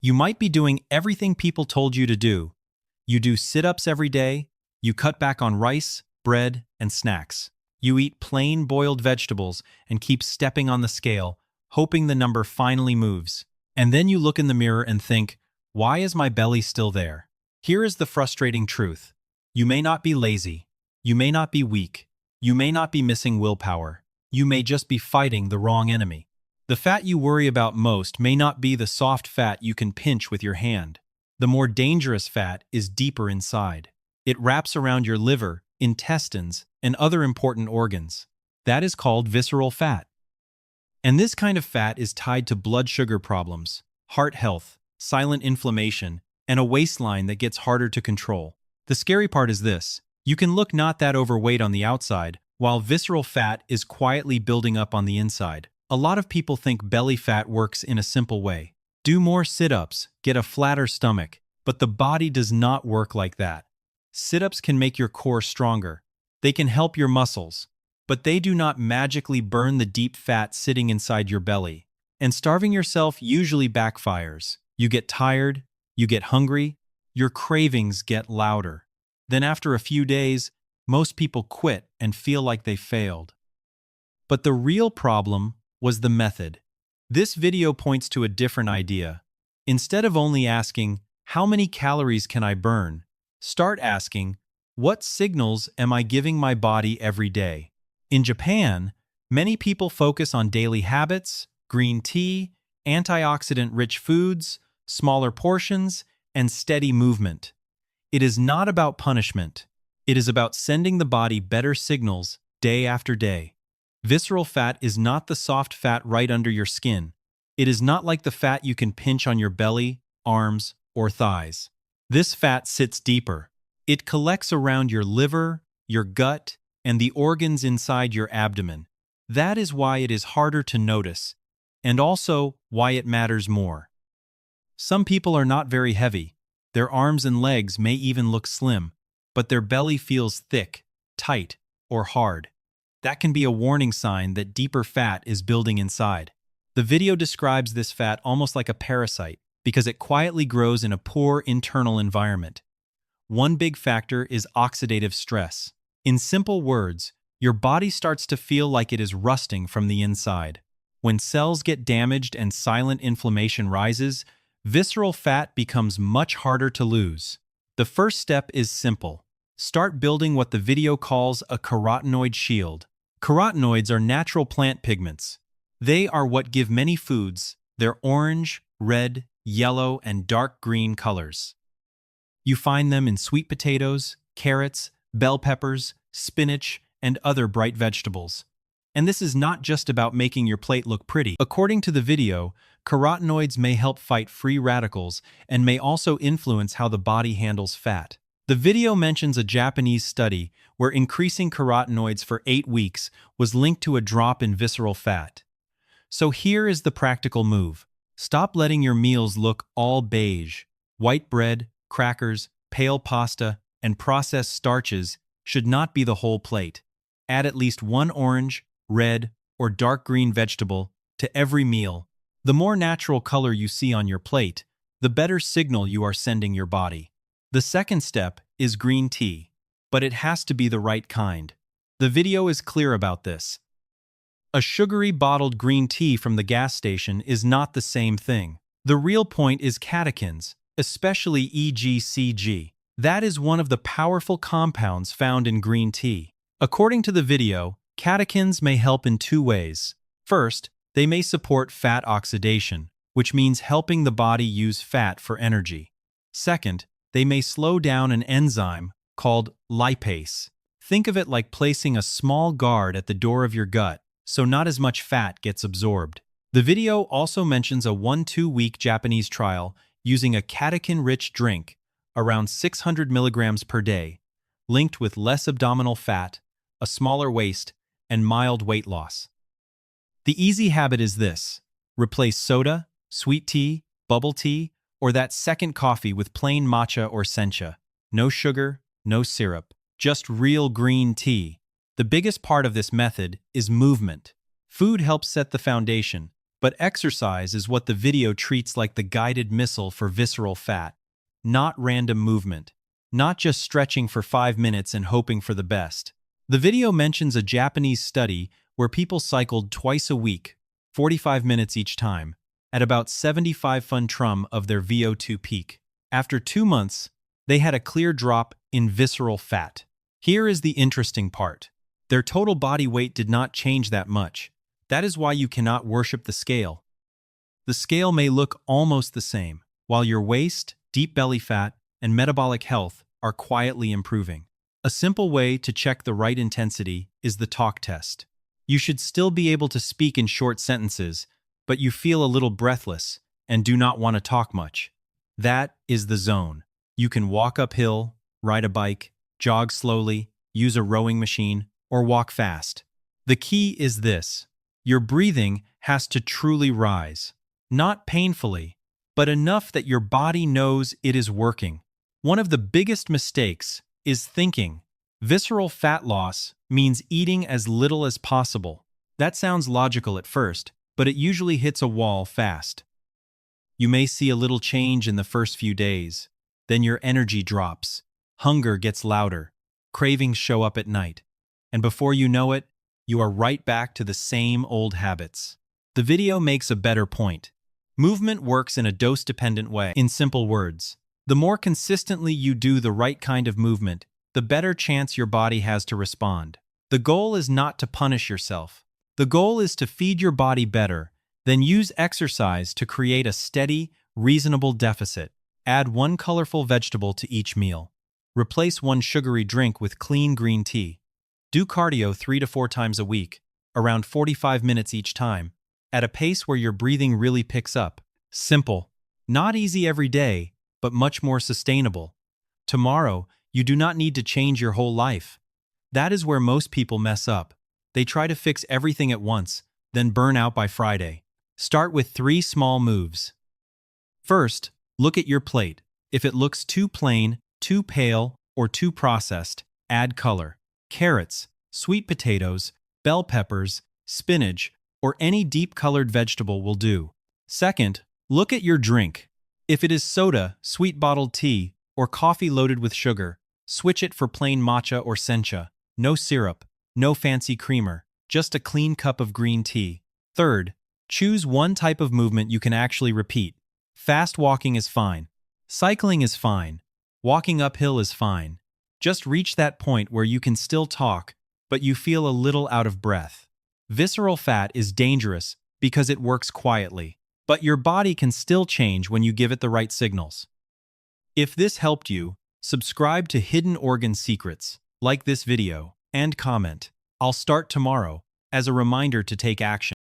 You might be doing everything people told you to do. You do sit-ups every day, you cut back on rice, bread, and snacks. You eat plain boiled vegetables and keep stepping on the scale, hoping the number finally moves. And then you look in the mirror and think, why is my belly still there? Here is the frustrating truth. You may not be lazy. You may not be weak. You may not be missing willpower. You may just be fighting the wrong enemy. The fat you worry about most may not be the soft fat you can pinch with your hand. The more dangerous fat is deeper inside. It wraps around your liver, intestines, and other important organs. That is called visceral fat. And this kind of fat is tied to blood sugar problems, heart health, silent inflammation, and a waistline that gets harder to control. The scary part is this. You can look not that overweight on the outside, while visceral fat is quietly building up on the inside. A lot of people think belly fat works in a simple way. Do more sit-ups, get a flatter stomach, but the body does not work like that. Sit-ups can make your core stronger. They can help your muscles, but they do not magically burn the deep fat sitting inside your belly. And starving yourself usually backfires. You get tired, you get hungry, your cravings get louder. Then after a few days, most people quit and feel like they failed. But the real problem was the method. This video points to a different idea. Instead of only asking, how many calories can I burn? Start asking, what signals am I giving my body every day? In Japan, many people focus on daily habits, green tea, antioxidant-rich foods, smaller portions, and steady movement. It is not about punishment. It is about sending the body better signals day after day. Visceral fat is not the soft fat right under your skin. It is not like the fat you can pinch on your belly, arms, or thighs. This fat sits deeper. It collects around your liver, your gut, and the organs inside your abdomen. That is why it is harder to notice, and also why it matters more. Some people are not very heavy. Their arms and legs may even look slim, but their belly feels thick, tight, or hard. That can be a warning sign that deeper fat is building inside. The video describes this fat almost like a parasite because it quietly grows in a poor internal environment. One big factor is oxidative stress. In simple words, your body starts to feel like it is rusting from the inside. When cells get damaged and silent inflammation rises, visceral fat becomes much harder to lose. The first step is simple. Start building what the video calls a carotenoid shield. Carotenoids are natural plant pigments. They are what give many foods their orange, red, yellow, and dark green colors. You find them in sweet potatoes, carrots, bell peppers, spinach, and other bright vegetables. And this is not just about making your plate look pretty. According to the video, carotenoids may help fight free radicals and may also influence how the body handles fat. The video mentions a Japanese study where increasing carotenoids for 8 weeks was linked to a drop in visceral fat. So here is the practical move. Stop letting your meals look all beige. White bread, crackers, pale pasta, and processed starches should not be the whole plate. Add at least one orange, red, or dark green vegetable to every meal. The more natural color you see on your plate, the better signal you are sending your body. The second step is green tea, but it has to be the right kind. The video is clear about this. A sugary bottled green tea from the gas station is not the same thing. The real point is catechins, especially EGCG. That is one of the powerful compounds found in green tea. According to the video, catechins may help in 2 ways. First, they may support fat oxidation, which means helping the body use fat for energy. Second, they may slow down an enzyme called lipase. Think of it like placing a small guard at the door of your gut, so not as much fat gets absorbed. The video also mentions a 1-2 week Japanese trial using a catechin-rich drink, around 600 milligrams per day, linked with less abdominal fat, a smaller waist, and mild weight loss. The easy habit is this: replace soda, sweet tea, bubble tea, or that second coffee with plain matcha or sencha. No sugar, no syrup, just real green tea. The biggest part of this method is movement. Food helps set the foundation, But exercise is what the video treats like the guided missile for visceral fat, not random movement, not just stretching for 5 minutes and hoping for the best. The video mentions a Japanese study where people cycled twice a week, 45 minutes each time, at about 75 trum of their VO2 peak. After 2 months, they had a clear drop in visceral fat. Here is the interesting part. Their total body weight did not change that much. That is why you cannot worship the scale. The scale may look almost the same, while your waist, deep belly fat, and metabolic health are quietly improving. A simple way to check the right intensity is the talk test. You should still be able to speak in short sentences, but you feel a little breathless and do not want to talk much. That is the zone. You can walk uphill, ride a bike, jog slowly, use a rowing machine, or walk fast. The key is this. Your breathing has to truly rise. Not painfully, but enough that your body knows it is working. One of the biggest mistakes is thinking visceral fat loss means eating as little as possible. That sounds logical at first, but it usually hits a wall fast. You may see a little change in the first few days. Then your energy drops, hunger gets louder, cravings show up at night, and before you know it, you are right back to the same old habits. The video makes a better point. Movement works in a dose-dependent way. In simple words, the more consistently you do the right kind of movement, the better chance your body has to respond. The goal is not to punish yourself. The goal is to feed your body better, then use exercise to create a steady, reasonable deficit. Add 1 colorful vegetable to each meal. Replace 1 sugary drink with clean green tea. Do cardio 3 to 4 times a week, around 45 minutes each time, at a pace where your breathing really picks up. Simple. Not easy every day, but much more sustainable. Tomorrow, you do not need to change your whole life. That is where most people mess up. They try to fix everything at once, then burn out by Friday. Start with 3 small moves. First, look at your plate. If it looks too plain, too pale, or too processed, add color. Carrots, sweet potatoes, bell peppers, spinach, or any deep-colored vegetable will do. Second, look at your drink. If it is soda, sweet bottled tea, or coffee loaded with sugar, switch it for plain matcha or sencha. No syrup, no fancy creamer, just a clean cup of green tea. Third, choose one type of movement you can actually repeat. Fast walking is fine. Cycling is fine. Walking uphill is fine. Just reach that point where you can still talk, but you feel a little out of breath. Visceral fat is dangerous because it works quietly, but your body can still change when you give it the right signals. If this helped you, subscribe to Hidden Organ Secrets, like this video, and comment. I'll start tomorrow as a reminder to take action.